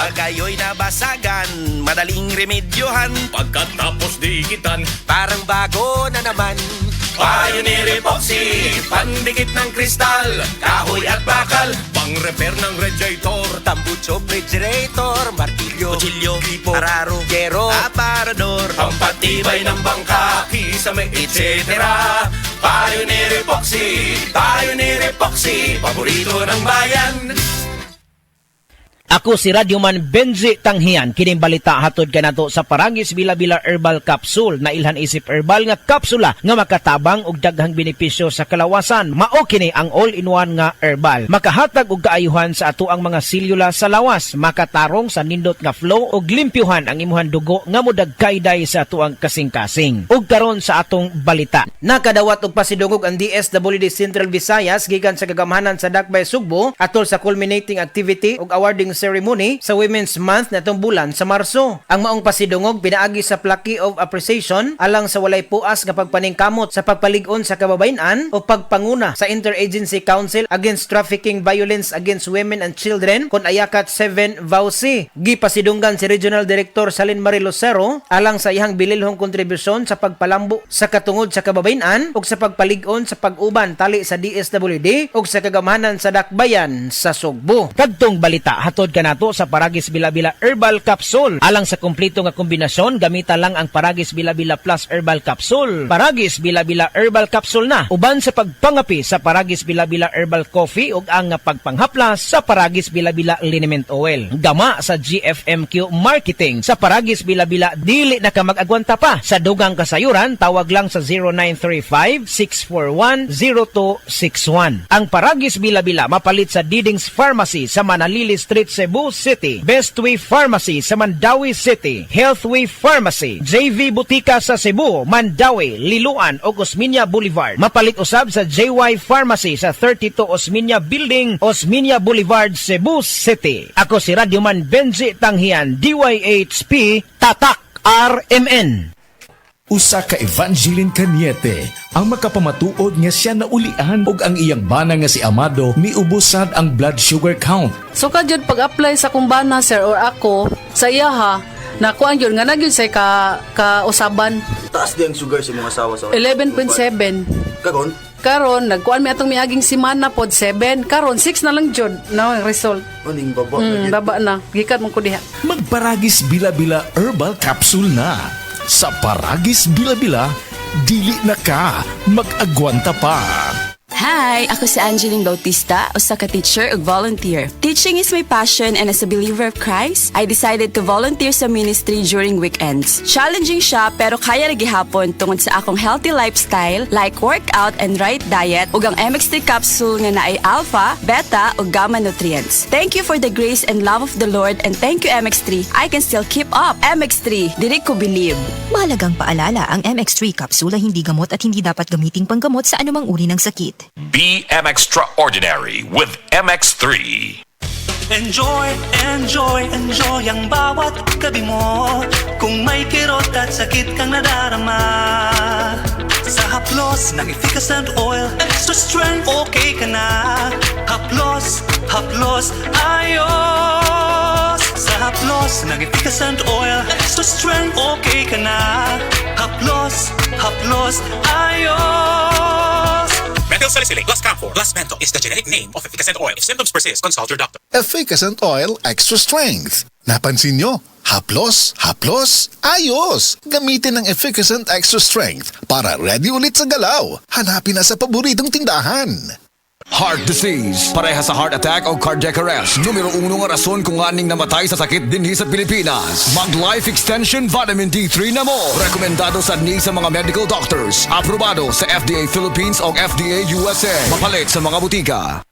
Pag kayo'y nabasagan, madaling remedyohan. Pagkatapos dikitan, Parang bago na naman. Pioneer Epoxy, pandikit ng kristal, kahoy at bakal, pang-repair ng radiator, Tambucho, refrigerator, martilyo, kutsilyo, gripo, araro, gero, aparador, pampatibay ng bangka, kisame, etc. Pioneer Epoxy, paborito ng bayan. Ako si Radyoman Benji Tanghian, kining balita hatod kanato sa Paragis Bila-Bila Herbal Capsule na ilhan isip herbal nga kapsula nga makatabang og daghang benepisyo sa kalawasan. Mao kini ang all-in-one nga herbal. Makahatag og kaayuhan sa ato ang mga selula sa lawas, makatarong sa nindot nga flow og limpyuhan ang imuhang dugo nga modagkayday sa ato ang kasing-kasing. Ug karon sa atong balita, nakadawat og pasidungog ang DSWD Central Visayas gikan sa gagamahanan sa Dakbay Sugbo atol sa culminating activity ug awarding ceremony sa Women's Month natong bulan sa Marso. Ang maong pasidungog pinaagi sa Plaque of Appreciation alang sa walay puas nga pagpaningkamot sa pagpalig-on sa kababayen-an o pagpanguna sa Interagency Council Against Trafficking Violence Against Women and Children kon ayakat 7 Vauci. Gipasidunggan si Regional Director Salin Marie Lucero alang sa iyang bililhong kontribusyon sa pagpalambo sa katungod sa kababayen-an ug sa pagpalig-on sa pag-uban tali sa DSWD ug sa kagamahanan sa Dakbayan sa Sugbo. Kadtong balita hatod kanato sa Paragis Bila-Bila Herbal Capsule. Alang sa kumpleto nga kombinasyon, gamita lang ang Paragis Bila-Bila Plus Herbal Capsule. Paragis Bila-Bila Herbal Capsule na uban sa pagpangapi sa Paragis Bila-Bila Herbal Coffee ug ang pagpanghaplas sa Paragis Bila-Bila Liniment Oil. Gama sa GFMQ Marketing sa Paragis Bila-Bila dili na ka mag-agwanta pa. Sa dugang kasayuran, tawag lang sa 0935-641-0261. Ang Paragis Bila-Bila mapalit sa Didings Pharmacy sa Manalili Street, Cebu City, Bestway Pharmacy sa Mandawi City, Healthway Pharmacy, JV Butika sa Cebu, Mandawi, Liloan o Osmeña Boulevard. Mapalit usab sa JY Pharmacy sa 32 Osmeña Building, Osmeña Boulevard, Cebu City. Ako si Radyoman Benji Tanghian, DYHP, Tatak RMN. Usa ka Evangeline Cañete ang makapamatuod nga siya naulian og ang iyang bana nga si Amado miubusad ang blood sugar count. So kadyod pag-apply sa kumbana sir or ako sa iya ha, nakuan yun nga nagyun say ka-usaban. Taas din ang sugar sa mga asawa sa 11.7. Karon? Karon nagkuan mi atong miaging simana pod 7. Karon 6 na lang jud na ang result. Uning baba. Baba na. Gikat mo ko diha. Magparagis Bila-Bila Herbal Capsule na. Sa Paragis Bila-Bila, dili na ka mag-agwanta pa. Hi! Ako si Angeline Bautista, usa ka teacher ug volunteer. Teaching is my passion and as a believer of Christ, I decided to volunteer sa ministry during weekends. Challenging siya pero kaya ra gihapon tungod sa akong healthy lifestyle like workout and right diet ug ang MX3 capsule nga naay alpha, beta ug gamma nutrients. Thank you for the grace and love of the Lord and thank you MX3. I can still keep up. MX3, dili ko believe. Mahalagang paalala, ang MX3 capsule ay hindi gamot at hindi dapat gamiting panggamot sa anumang uri ng sakit. Be extraordinary with MX3. Enjoy, enjoy, enjoy ang bawat gabi mo. Kung may kirot at sakit kang nadarama, sa haplos ng efficacent oil, extra strength, okay ka na. Haplos, haplos, ayos. Sa haplos ng efficacent oil, extra strength, okay ka na. Haplos, haplos, ayos. Methylsalicylate plus camphor plus menthol is the generic name of efficacent oil. If symptoms persist, consult your doctor. Efficacent Oil Extra Strength. Napansin nyo? Haplos, haplos, ayos! Gamitin ng Efficacent Extra Strength para ready ulit sa galaw. Hanapin na sa paboritong tindahan. Heart disease, pareha sa heart attack o cardiac arrest. Numero 1 nga rason kung aning namatay sa sakit dinhi sa Pilipinas. Mag Life Extension Vitamin D3 na mo. Rekomendado sa ni sa mga medical doctors. Aprobado sa FDA Philippines o FDA USA. Mapalit sa mga butika.